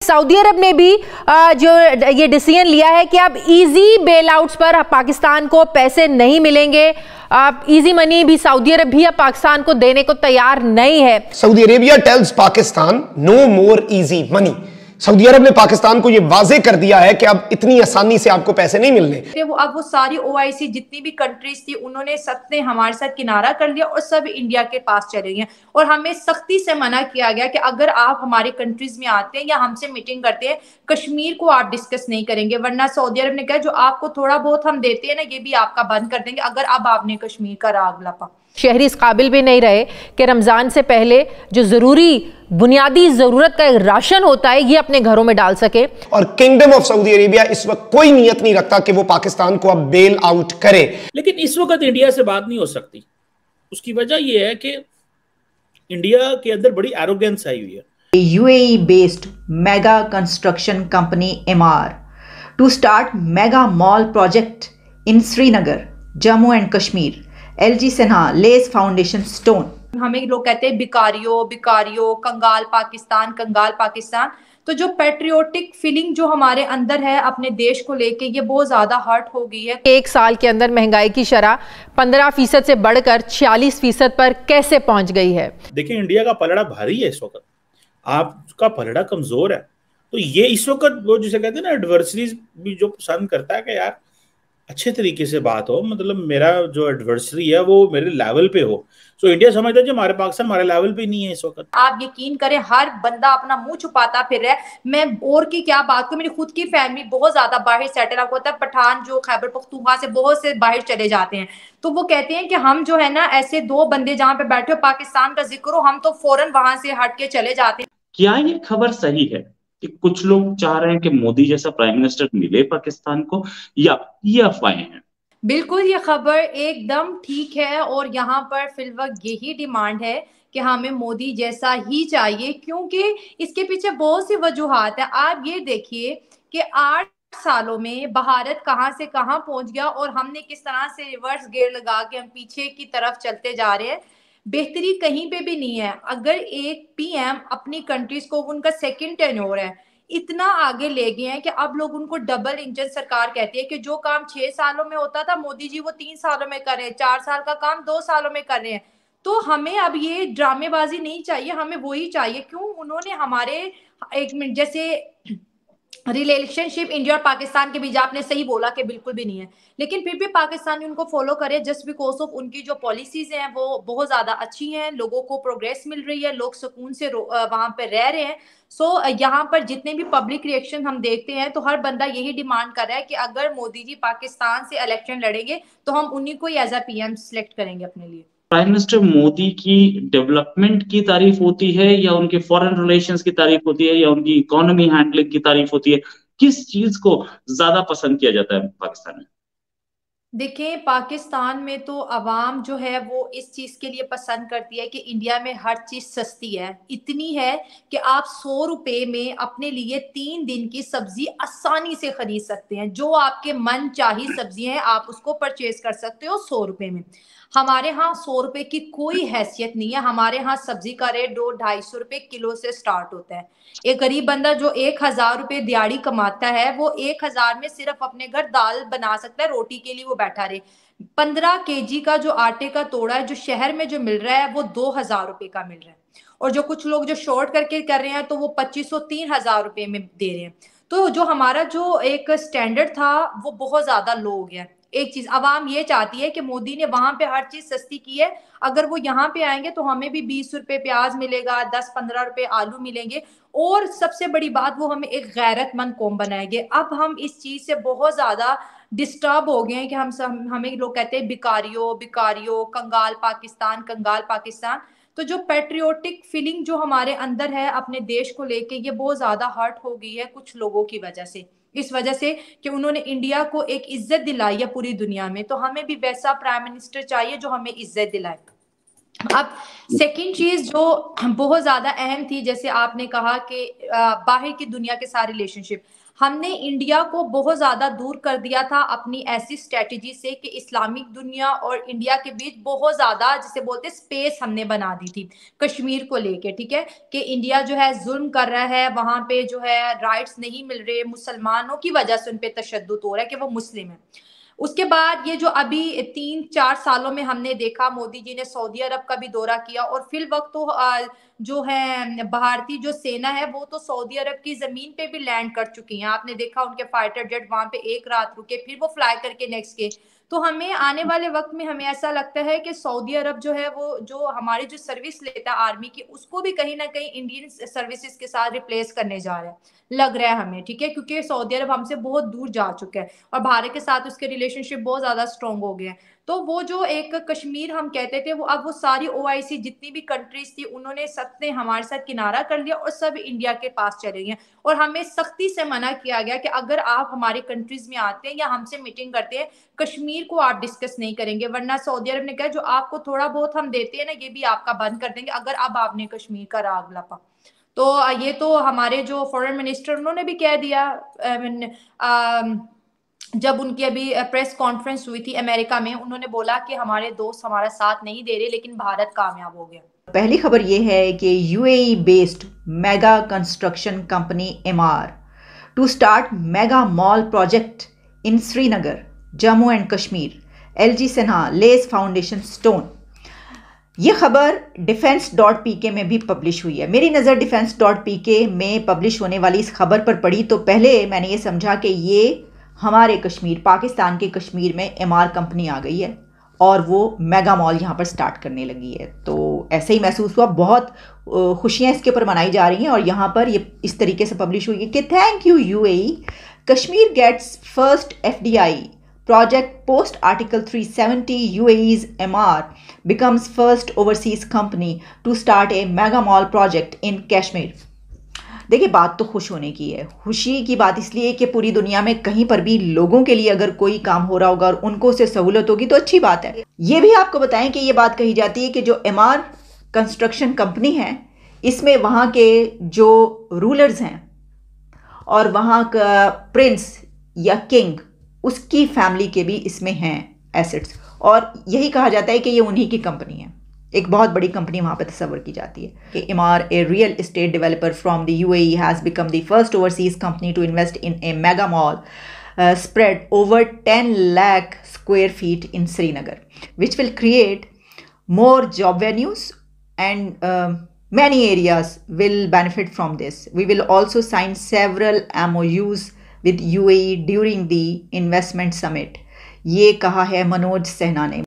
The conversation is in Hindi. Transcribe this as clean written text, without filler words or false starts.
सऊदी अरब ने भी जो ये डिसीजन लिया है कि अब इजी बेल आउट्स पर पाकिस्तान को पैसे नहीं मिलेंगे। इजी मनी भी सऊदी अरब भी अब पाकिस्तान को देने को तैयार नहीं है। Saudi Arabia tells Pakistan no more easy money. Saudi Arab ने पाकिस्तान को यह वाजे कर दिया है कि अब इतनी आसानी से आपको पैसे नहीं मिलने। वो सारी ओआईसी जितनी भी कंट्रीज थी उन्होंने सब ने हमारे साथ किनारा कर लिया और सब इंडिया के पास चले गए और हमें सख्ती से मना किया गया कि अगर आप हमारे कंट्रीज में आते हैं या हमसे मीटिंग करते हैं कश्मीर को आप डिस्कस नहीं करेंगे, वरना सऊदी अरब ने कहा जो आपको थोड़ा बहुत हम देते हैं ना ये भी आपका बंद कर देंगे अगर अब आपने कश्मीर का राग लपा। शहरी इस काबिल भी नहीं रहे कि रमजान से पहले जो जरूरी बुनियादी जरूरत का राशन होता है ये अपने घरों में डाल सके। और किंगडम ऑफ सऊदी अरेबिया इस वक्त कोई नियत नहीं रखता कि वो पाकिस्तान को अब बेल आउट करे। लेकिन इस वक्त इंडिया से बात नहीं हो सकती। उसकी वजह यह है कि इंडिया के अंदर बड़ी एरोगेंस आई हुई है। UAE based mega construction company Emaar to start mega mall project in Srinagar, Jammu and Kashmir. LG Sinha lays foundation stone. हमें लोग कहते हैं बिकारियो कंगाल पाकिस्तान। तो जो पेट्रियोटिक फीलिंग जो हमारे अंदर है अपने देश को लेके ये बहुत ज्यादा हर्ट हो गई है। एक साल के अंदर महंगाई की शरह 15% से बढ़कर 46% पर कैसे पहुंच गई है। देखिए इंडिया का पलड़ा भारी है इस वक्त, आपका पलड़ा कमजोर है। तो ये इस वक्त वो जिसे कहते हैं ना एडवर्सरीज भी जो पसंद करता है कि यार अच्छे तरीके से बात हो, मतलब मेरा जो एडवर्सरी है वो मेरे लेवल पे हो। सो इंडिया समझता है कि हमारे पाकिस्तान हमारे लेवल पे नहीं है इस वक्त। आप यकीन करें हर बंदा अपना मुंह छुपाता फिर रहा है। मैं और की क्या बात करूं, मेरी खुद की फैमिली बहुत ज्यादा बाहर सेटल अप होता है। पठान जो खैबर पख्तूनख्वा से बहुत से बाहर चले जाते हैं तो वो कहते हैं कि हम जो है ना ऐसे दो बंदे जहाँ पे बैठे हो पाकिस्तान का जिक्र हो हम तो फौरन वहां से हट के चले जाते हैं। क्या ये खबर सही है कि कुछ लोग चाह रहे हैं कि मोदी जैसा प्राइम मिनिस्टर मिले पाकिस्तान को, या ये अफवाहें हैं? बिल्कुल ये खबर एकदम ठीक है और यहाँ पर फिलवक्त यही डिमांड है कि हमें मोदी जैसा ही चाहिए, क्योंकि इसके पीछे बहुत सी वजूहात है। आप ये देखिए कि 8 सालों में भारत कहां से कहां पहुंच गया और हमने किस तरह से रिवर्स गियर लगा के हम पीछे की तरफ चलते जा रहे हैं। बेहतरी कहीं पे भी नहीं है। अगर एक पीएम अपनी कंट्रीज को उनका सेकंड टेन्योर है इतना आगे ले गए हैं कि अब लोग उनको डबल इंजन सरकार कहती है कि जो काम 6 सालों में होता था मोदी जी वो 3 सालों में कर रहे हैं, 4 साल का काम 2 सालों में कर रहे हैं। तो हमें अब ये ड्रामेबाजी नहीं चाहिए, हमें वही चाहिए। क्यों उन्होंने हमारे एक मिनट जैसे रिलेशनशिप इंडिया और पाकिस्तान के बीच आपने सही बोला कि बिल्कुल भी नहीं है, लेकिन फिर भी पाकिस्तान उनको फॉलो करे जस्ट बिकॉज ऑफ उनकी जो पॉलिसीज हैं वो बहुत ज्यादा अच्छी हैं, लोगों को प्रोग्रेस मिल रही है, लोग सुकून से वहां पे रह रहे हैं। सो यहाँ पर जितने भी पब्लिक रिएक्शन हम देखते हैं तो हर बंदा यही डिमांड कर रहा है कि अगर मोदी जी पाकिस्तान से इलेक्शन लड़ेंगे तो हम उन्हीं को एज अ पीएम सिलेक्ट करेंगे अपने लिए। प्राइम मिनिस्टर मोदी की डेवलपमेंट की तारीफ होती है या उनके फॉरेन रिलेशंस की तारीफ होती है या उनकी इकोनॉमी हैंडलिंग की तारीफ होती है? किस चीज को ज्यादा पसंद किया जाता है पाकिस्तान में? देखिए पाकिस्तान में तो अवाम जो है वो इस चीज के लिए पसंद करती है कि इंडिया में हर चीज सस्ती है, इतनी है कि आप 100 रुपए में अपने लिए 3 दिन की सब्जी आसानी से खरीद सकते हैं। जो आपके मन चाही सब्जी है आप उसको परचेज कर सकते हो 100 रुपए में। हमारे यहाँ 100 रुपए की कोई हैसियत नहीं है। हमारे यहाँ सब्जी का रेट 200-250 रुपए किलो से स्टार्ट होता है। एक गरीब बंदा जो 1000 रुपए दिहाड़ी कमाता है वो 1000 में सिर्फ अपने घर दाल बना सकता है, रोटी के लिए वो बैठा रहे। 15 केजी का जो आटे का तोड़ा है जो शहर में जो मिल रहा है वो 2000 रुपए का मिल रहा है, और जो कुछ लोग जो शॉर्ट करके कर रहे हैं तो वो 2500-3000 रुपए में दे रहे हैं। तो जो हमारा जो एक स्टैंडर्ड था वो बहुत ज्यादा लो हो गया। एक चीज अवाम ये चाहती है कि मोदी ने वहां पे हर चीज सस्ती की है, अगर वो यहाँ पे आएंगे तो हमें भी 20 रुपए प्याज मिलेगा, 10-15 रुपए आलू मिलेंगे, और सबसे बड़ी बात वो हमें एक गैरतमंद कौम बनाएंगे। अब हम इस चीज से बहुत ज्यादा डिस्टर्ब हो गए हैं कि हमें लोग कहते हैं बिकारियो कंगाल पाकिस्तान। तो जो पेट्रियोटिक फीलिंग जो हमारे अंदर है अपने देश को लेके ये बहुत ज्यादा हर्ट हो गई है कुछ लोगों की वजह से, इस वजह से कि उन्होंने इंडिया को एक इज्जत दिलाई है पूरी दुनिया में। तो हमें भी वैसा प्राइम मिनिस्टर चाहिए जो हमें इज्जत दिलाए। अब सेकंड चीज जो बहुत ज्यादा अहम थी, जैसे आपने कहा कि बाहर की दुनिया के साथ रिलेशनशिप, हमने इंडिया को बहुत ज्यादा दूर कर दिया था अपनी ऐसी स्ट्रेटजी से कि इस्लामिक दुनिया और इंडिया के बीच बहुत ज्यादा, जिसे बोलते स्पेस हमने बना दी थी कश्मीर को लेके, ठीक है, कि इंडिया जो है जुल्म कर रहा है वहां पे, जो है राइट्स नहीं मिल रहे, मुसलमानों की वजह से उन पे तशद्दुद हो रहा है कि वो मुस्लिम है। उसके बाद ये जो अभी 3-4 सालों में हमने देखा, मोदी जी ने सऊदी अरब का भी दौरा किया और फिल वक्त तो जो है भारतीय जो सेना है वो तो सऊदी अरब की जमीन पे भी लैंड कर चुकी है। आपने देखा उनके फाइटर जेट वहां पे एक रात रुके, फिर वो फ्लाई करके नेक्स्ट डे। तो हमें आने वाले वक्त में हमें ऐसा लगता है कि सऊदी अरब जो है वो जो हमारी जो सर्विस लेता है आर्मी की, उसको भी कहीं ना कहीं इंडियन सर्विसेज के साथ रिप्लेस करने जा रहा है, लग रहा है हमें, ठीक है, क्योंकि सऊदी अरब हमसे बहुत दूर जा चुका है और भारत के साथ उसके रिलेशनशिप बहुत ज्यादा स्ट्रॉन्ग हो गए हैं। तो वो जो एक कश्मीर हम कहते थे, वो अब वो सारी ओआईसी जितनी भी कंट्रीज थी उन्होंने सब ने हमारे साथ किनारा कर लिया और सब इंडिया के पास चले गए और हमें सख्ती से मना किया गया कि अगर आप हमारी कंट्रीज में आते हैं या हमसे मीटिंग करते हैं, कश्मीर को आप डिस्कस नहीं करेंगे, वरना सऊदी अरब ने कहा जो आपको थोड़ा बहुत हम देते हैं ना ये भी आपका बंद कर देंगे अगर अब आपने कश्मीर का राग लपा। तो ये तो हमारे जो फॉरेन मिनिस्टर उन्होंने भी कह दिया, जब उनकी अभी प्रेस कॉन्फ्रेंस हुई थी अमेरिका में, उन्होंने बोला कि हमारे दोस्त हमारा साथ नहीं दे रहे लेकिन भारत कामयाब हो गया। पहली खबर यह है कि UAE based mega construction company Emaar to start mega mall project in Srinagar, Jammu and Kashmir, LG Sinha lays foundation stone. ये खबर defense.pk में भी पब्लिश हुई है। मेरी नज़र defense.pk में पब्लिश होने वाली इस खबर पर पड़ी तो पहले मैंने ये समझा कि ये हमारे कश्मीर, पाकिस्तान के कश्मीर में एमआर कंपनी आ गई है और वो मेगा मॉल यहाँ पर स्टार्ट करने लगी है। तो ऐसे ही महसूस हुआ, बहुत खुशियाँ इसके ऊपर मनाई जा रही हैं और यहाँ पर ये इस तरीके से पब्लिश हुई है कि thank you UAE, Kashmir gets first FDI project post Article 370, UAE's MR becomes first overseas company to start a mega mall project in Kashmir। देखिए, बात तो खुश होने की है। खुशी की बात इसलिए कि पूरी दुनिया में कहीं पर भी लोगों के लिए अगर कोई काम हो रहा होगा और उनको उससे सहूलत होगी तो अच्छी बात है। ये भी आपको बताएं कि ये बात कही जाती है कि जो MR कंस्ट्रक्शन कंपनी है इसमें वहाँ के जो रूलर्स हैं और वहाँ का प्रिंस या किंग, उसकी फैमिली के भी इसमें हैं एसेट्स और यही कहा जाता है कि ये उन्हीं की कंपनी है। एक बहुत बड़ी कंपनी वहाँ पे तस्वर की जाती है कि Emaar, a real estate developer from the UAE, has become the first overseas company to invest in a mega mall spread over 10 lakh square feet in Srinagar, which will create more job venues and many areas will benefit from this. We will also sign several MOUs with UAE during the investment summit. ये कहा है मनोज सिन्हा ने।